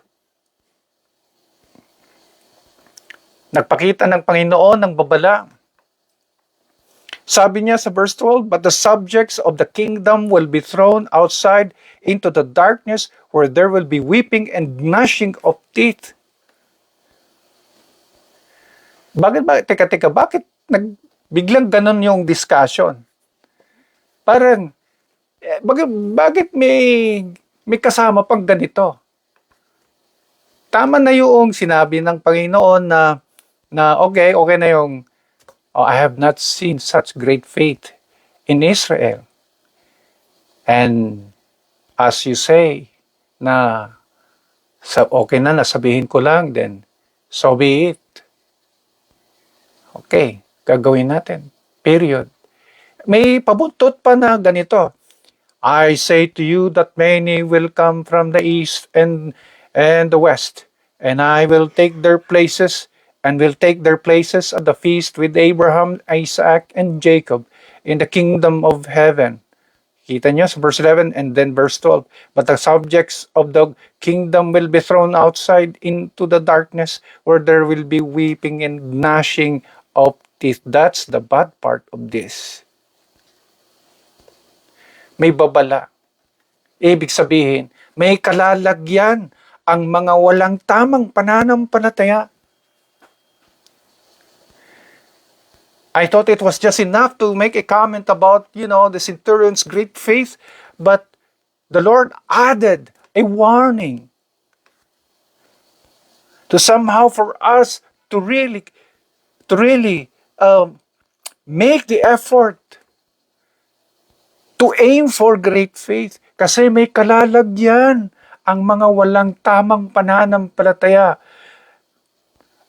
Nagpakita ng Panginoon ng babala. Sabi niya sa verse 12, but the subjects of the kingdom will be thrown outside into the darkness where there will be weeping and gnashing of teeth. Teka, bakit biglang ganun yung discussion? Parang, bakit may kasama pang ganito? Tama na yung sinabi ng Panginoon na okay na yung I have not seen such great faith in Israel. And as you say, okay na, nasabihin ko lang, then so be it. Okay, gagawin natin. Period. May pabuntot pa na ganito. I say to you that many will come from the east and the west, and I will take their places at the feast with Abraham, Isaac, and Jacob in the kingdom of heaven. Kita nyo sa verse 11 and then verse 12. But the subjects of the kingdom will be thrown outside into the darkness where there will be weeping and gnashing of teeth. That's the bad part of this. May babala. Ibig sabihin, may kalalagyan ang mga walang tamang pananampalataya. I thought it was just enough to make a comment about, the centurion's great faith, but the Lord added a warning to somehow for us to really make the effort To aim for great faith. Kasi may kalalagyan ang mga walang tamang pananampalataya.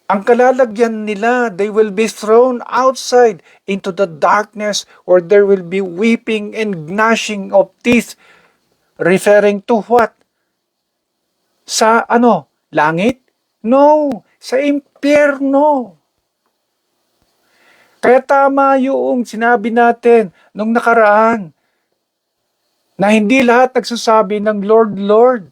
Ang kalalagyan nila, they will be thrown outside into the darkness where there will be weeping and gnashing of teeth. Referring to what? Sa langit? No, sa impyerno. Kaya tama yung sinabi natin nung nakaraan na hindi lahat nagsasabi ng Lord, Lord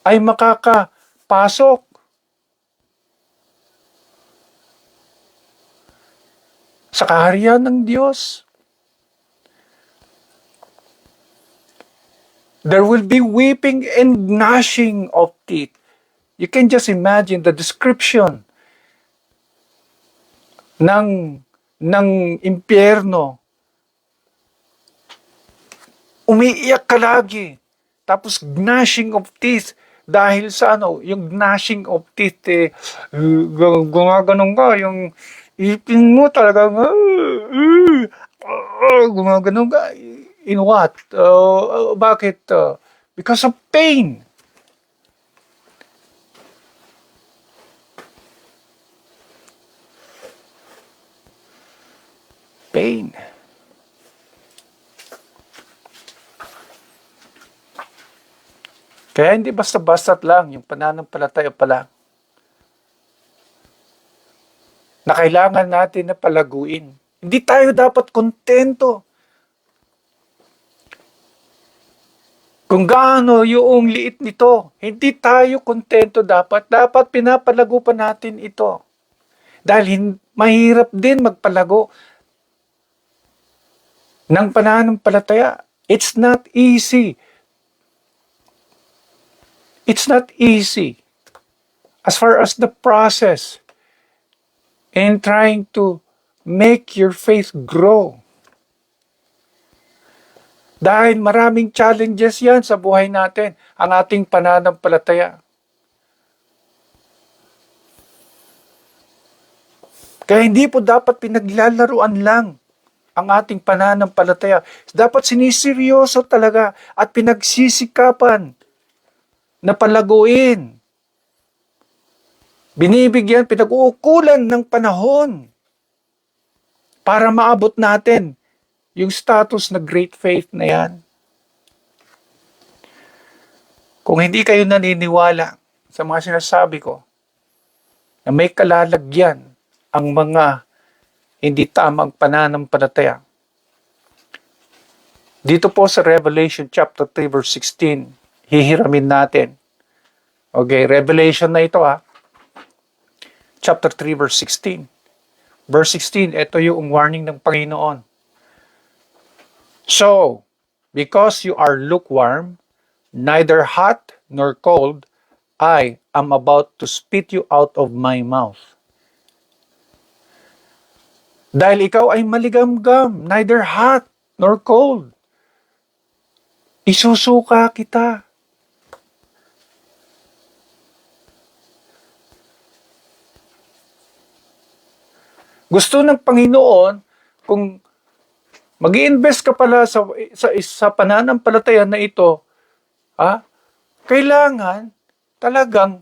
ay makakapasok sa kaharian ng Diyos. There will be weeping and gnashing of teeth. You can just imagine the description ng impyerno. Umiiyak ka lagi. Tapos gnashing of teeth. Dahil sa yung gnashing of teeth, gumaganon ka, yung ipin mo talaga, gumaganon ka. In what? Bakit? Because of pain. Pain. Kaya hindi basta-basta't lang yung pananampalataya pa lang na kailangan natin na palaguin. Hindi tayo dapat kontento kung gaano yung liit nito. Hindi tayo kontento dapat. Dapat pinapalago pa natin ito. Dahil mahirap din magpalago ng pananampalataya. It's not easy. It's not easy as far as the process in trying to make your faith grow. Dahil maraming challenges yan sa buhay natin, ang ating pananampalataya. Kaya hindi po dapat pinaglalaruan lang ang ating pananampalataya. Dapat siniseryoso talaga at pinagsisikapan na palaguin. Binibigyan, pinag-uukulan ng panahon para maabot natin yung status na great faith na yan. Kung hindi kayo naniniwala sa mga sinasabi ko, na may kalalagyan ang mga hindi tamang pananampalataya, dito po sa Revelation chapter 3 verse 16, hihiramin natin. Okay, Revelation na ito Chapter 3 verse 16. Verse 16, ito yung warning ng Panginoon. So, because you are lukewarm, neither hot nor cold, I am about to spit you out of my mouth. Dahil ikaw ay maligamgam, neither hot nor cold, isusuka kita. Gusto ng Panginoon, kung mag-i-invest ka pala sa pananampalataya na ito, kailangan talagang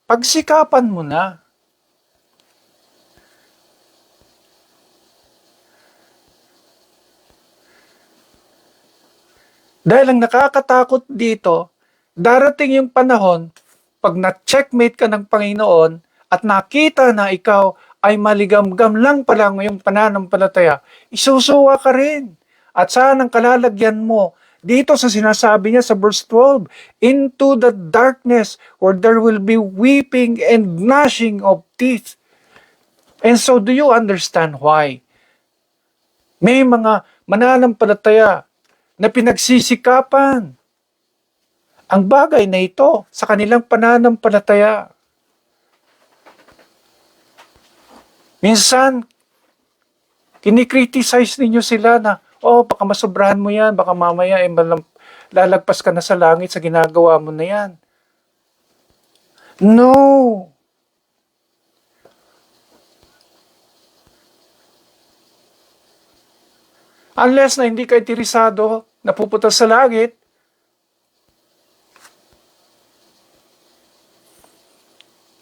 pagsikapan mo na. Dahil ang nakakatakot dito, darating yung panahon, pag na-checkmate ka ng Panginoon at nakita na ikaw ay maligamgam lang pala ngayong pananampalataya, isusuwa ka rin. At saan ang kalalagyan mo? Dito sa sinasabi niya sa verse 12, into the darkness where there will be weeping and gnashing of teeth. And so do you understand why? May mga mananampalataya na pinagsisikapan ang bagay na ito sa kanilang pananampalataya. Minsan, kinikriticize ninyo sila na, baka masobrahan mo yan, baka mamaya lalagpas ka na sa langit sa ginagawa mo na yan. No! Unless na hindi ka interesado na pupunta sa langit,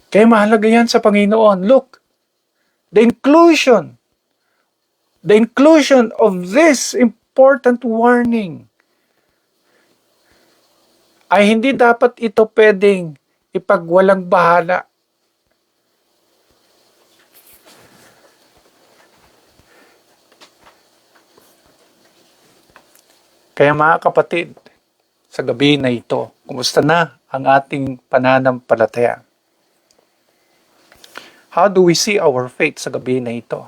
kaya mahalaga yan sa Panginoon. Look, the inclusion of this important warning ay hindi dapat ito pwedeng ipagwalang bahala. Kaya mga kapatid, sa gabi na ito, kumusta na ang ating pananampalataya? How do we see our faith sa gabi na ito?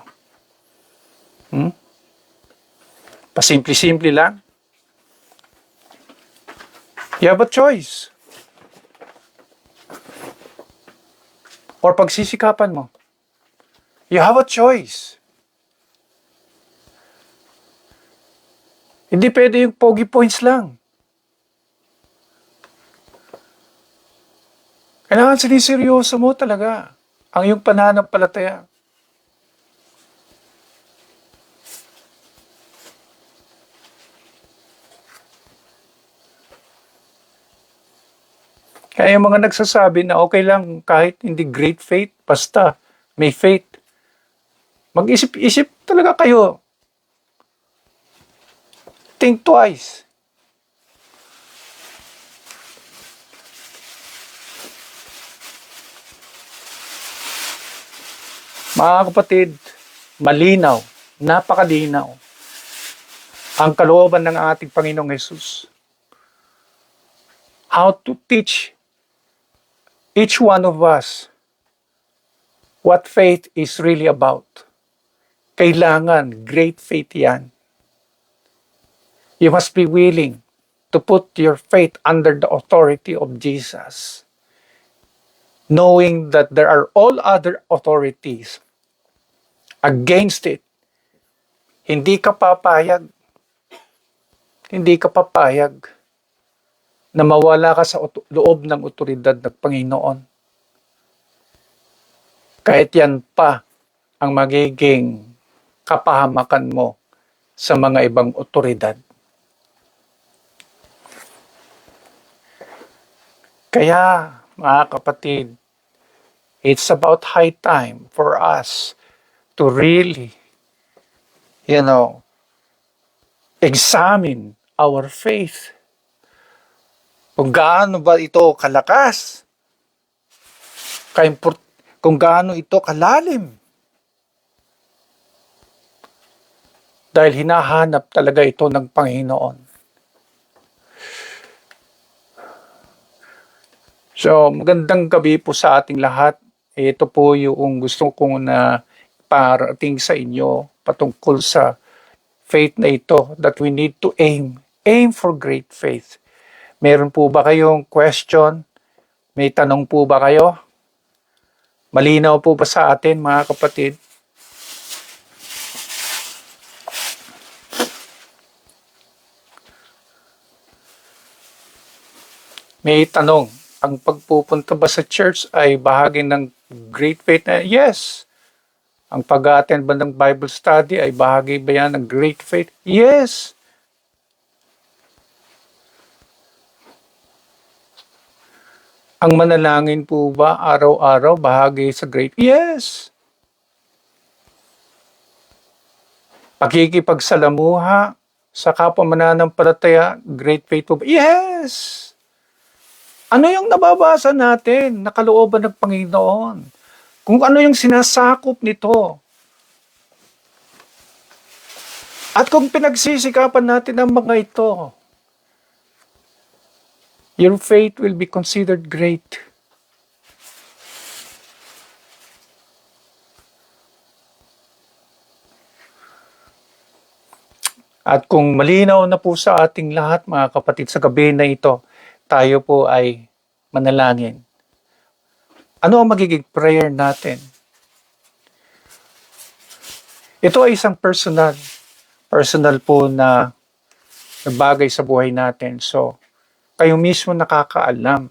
Pasimple-simple lang? You have a choice. Or pagsisikapan mo. You have a choice. Hindi pwede yung pogi points lang. Kailangan siniseryoso mo talaga ang iyong pananampalataya. Kaya yung mga nagsasabi na okay lang kahit hindi great faith, basta may faith. Mag-isip-isip talaga kayo. Think twice. Mga kapatid, malinaw, napakalinaw ang kalooban ng ating Panginoong Hesus. How to teach each one of us what faith is really about. Kailangan great faith yan. You must be willing to put your faith under the authority of Jesus, knowing that there are all other authorities against it. Hindi ka papayag na mawala ka sa loob ng otoridad ng Panginoon. Kahit yan pa ang magiging kapahamakan mo sa mga ibang otoridad. Kaya, mga kapatid, it's about high time for us to really, examine our faith. Kung gaano ba ito kalakas, kung gaano ito kalalim. Dahil hinahanap talaga ito ng Panginoon. So, magandang gabi po sa ating lahat. Ito po yung gusto kong na parating sa inyo patungkol sa faith na ito that we need to aim. Aim for great faith. Meron po ba kayong question? May tanong po ba kayo? Malinaw po ba sa atin, mga kapatid? May tanong. Ang pagpupunta ba sa church ay bahagi ng great faith? Yes. Ang pag-attend ba ng Bible study ay bahagi ba yan ng great faith? Yes. Ang manalangin po ba araw-araw bahagi sa great? Yes. Pakikipagsalamuha sa kapwa mananampalataya, great faith po ba? Yes. Ano yung nababasa natin na kalooban ng Panginoon? Kung ano yung sinasakop nito. At kung pinagsisikapan natin ang mga ito, your faith will be considered great. At kung malinaw na po sa ating lahat, mga kapatid, sa gabi na ito, tayo po ay manalangin. Ano ang magiging prayer natin? Ito ay isang personal po na bagay sa buhay natin. So, kayo mismo nakakaalam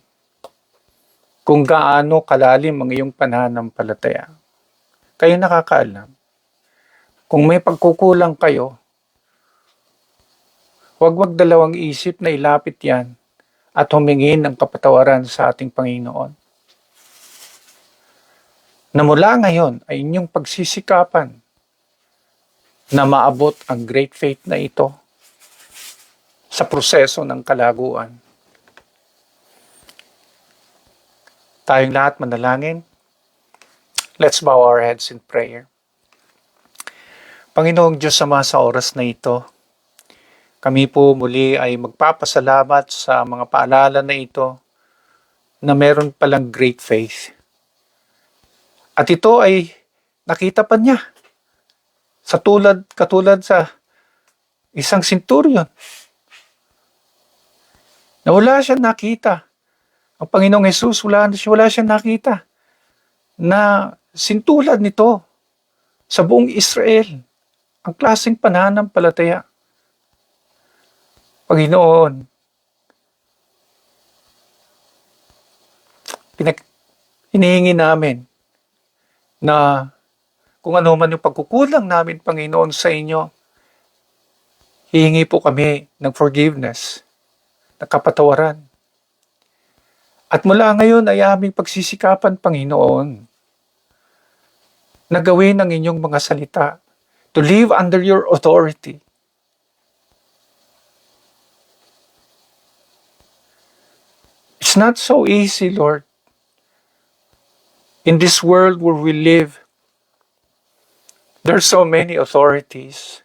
kung gaano kalalim ang iyong pananampalataya. Kayo nakakaalam. Kung may pagkukulang kayo, Huwag dalawang isip na ilapit yan at humingi ng kapatawaran sa ating Panginoon. Na mula ngayon ay inyong pagsisikapan na maabot ang great faith na ito sa proseso ng kalaguan. Tayong lahat manalangin. Let's bow our heads in prayer. Panginoong Diyos Ama, sa oras na ito, kami po muli ay magpapasalamat sa mga paalala na ito na meron palang great faith. At ito ay nakita pa niya katulad sa isang centurion na wala siyang nakita. Ang Panginoong Jesus, wala siyang nakita na sintulad nito sa buong Israel. Ang klaseng pananampalataya. Panginoon, hinihingi namin na kung ano man yung pagkukulang namin, Panginoon, sa inyo, hihingi po kami ng forgiveness, ng kapatawaran. At mula ngayon ay aming pagsisikapan, Panginoon, na gawin ang inyong mga salita, to live under your authority. It's not so easy, Lord. In this world where we live, there's so many authorities.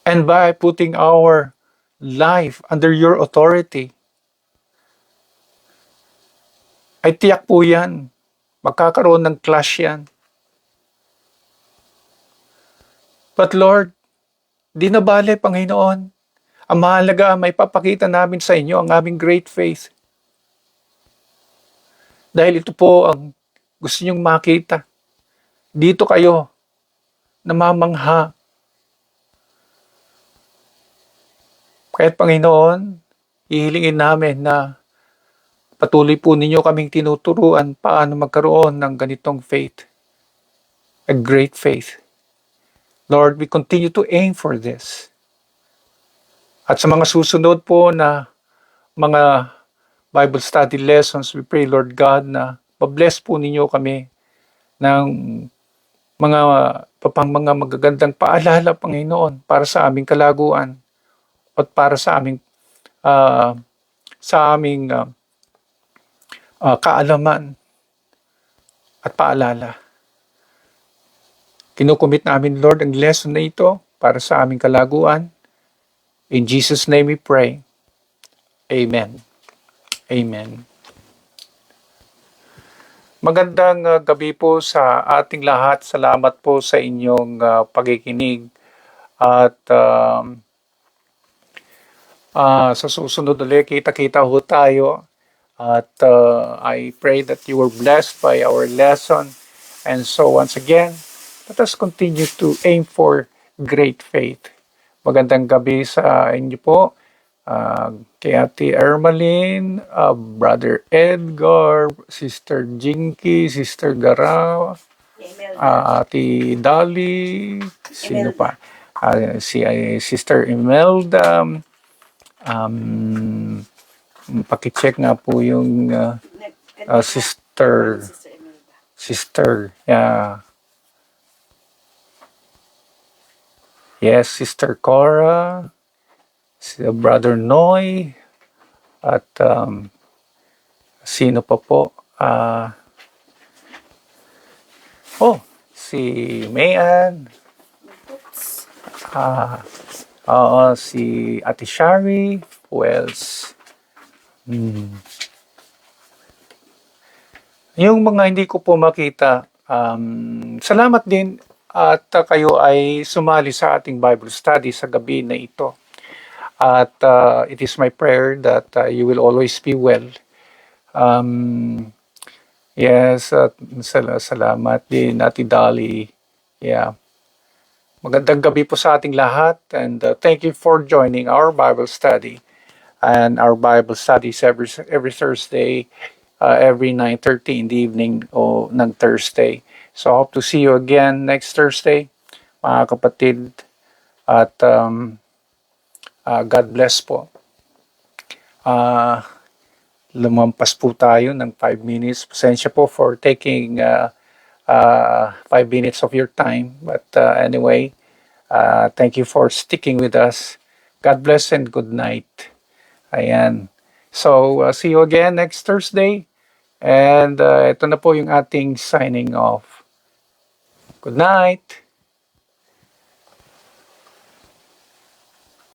And by putting our life under your authority, ay tiyak po yan. Magkakaroon ng clash yan. But Lord, di na bale, Panginoon. Ang mahalaga, may papakita namin sa inyo ang aming great faith. Dahil ito po ang gusto nyong makita. Dito kayo namamangha. Kaya't Panginoon, ihilingin namin na patuloy po ninyo kaming tinuturuan paano magkaroon ng ganitong faith. A great faith. Lord, we continue to aim for this. At sa mga susunod po na mga Bible study lessons, we pray, Lord God, na mabless po ninyo kami ng mga magagandang paalala, Panginoon, para sa aming kalaguan at para sa aming kaalaman at paalala. Kinukumit namin, Lord, ang lesson na ito para sa aming kalaguan. In Jesus' name we pray. Amen. Amen. Magandang gabi po sa ating lahat. Salamat po sa inyong pakikinig. At sa susunod ulit, kita-kita ho tayo. At I pray that you were blessed by our lesson. And so once again, let us continue to aim for great faith. Magandang gabi sa inyo po. Kay Ate Ermaline, Brother Edgar, Sister Jinky, Sister Gara, Ate Dali, sino pa? Sister Imelda. Pakicheck nga po yung sister, yeah. Yes, Sister Cora, Brother Noy, at sino pa po? Si Mayan, si Ate Shari, who else? Yung mga hindi ko po makita, salamat din at kayo ay sumali sa ating Bible study sa gabi na ito. At it is my prayer that you will always be well. Yes, at salamat din, Ate Dali. Yeah. Magandang gabi po sa ating lahat, and thank you for joining our Bible study. And our Bible studies every Thursday, every 9:30 in the evening o ng Thursday. So I hope to see you again next Thursday. mga kapatid. At God bless po. Lumampas po tayo ng 5 minutes. Pasensya po for taking 5 minutes of your time. But anyway, thank you for sticking with us. God bless and good night. Ayan. So, see you again next Thursday. And ito na po yung ating signing off. Good night.